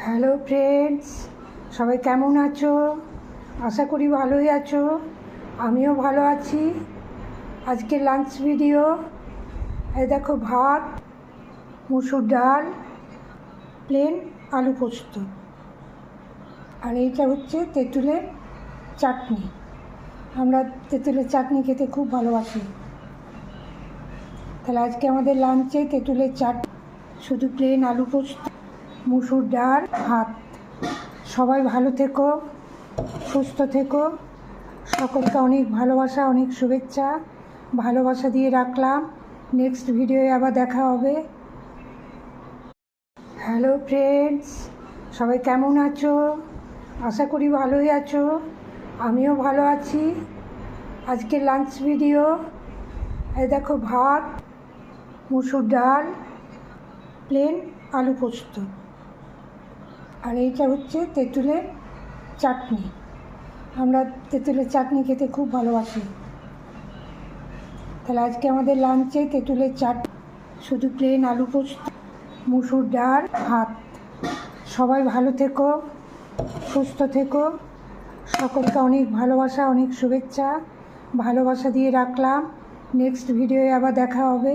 Hello friends, সবাই কেমন আছো? আশা করি ভালোই আছো। আমিও ভালো আছি। আজকে লাঞ্চ ভিডিও। এই দেখো, ভাত, মুসুর ডাল, প্লেন আলু পোস্ত, আর এইটা হচ্ছে তেঁতুলের চাটনি। আমরা তেঁতুলের চাটনি খেতে খুব ভালোবাসি। তাহলে আজকে আমাদের লাঞ্চে তেঁতুলের চাটনি, শুধু প্লেন আলু পোস্ত, মুসুর ডাল, ভাত। সবাই ভালো থেকো, সুস্থ থেকো। সকলকে অনেক ভালোবাসা, অনেক শুভেচ্ছা। ভালোবাসা দিয়ে রাখলাম। নেক্সট ভিডিওয়ে আবার দেখা হবে। হ্যালো ফ্রেন্ডস, সবাই কেমন আছো? আশা করি ভালোই আছো। আমিও ভালো আছি। আজকে লাঞ্চ ভিডিও। এই দেখো, ভাত, মুসুর ডাল, প্লেন আলু পোস্ত, আর এইটা হচ্ছে তেঁতুলের চাটনি। আমরা তেঁতুলের চাটনি খেতে খুব ভালোবাসি। তাহলে আজকে আমাদের লাঞ্চে তেঁতুলের চাটনি, শুধু প্লেন আলু পোস্ত, মুসুর ডাল, ভাত। সবাই ভালো থেকো, সুস্থ থেকো। সকলকে অনেক ভালোবাসা, অনেক শুভেচ্ছা। ভালোবাসা দিয়ে রাখলাম। নেক্সট ভিডিওয়ে আবার দেখা হবে।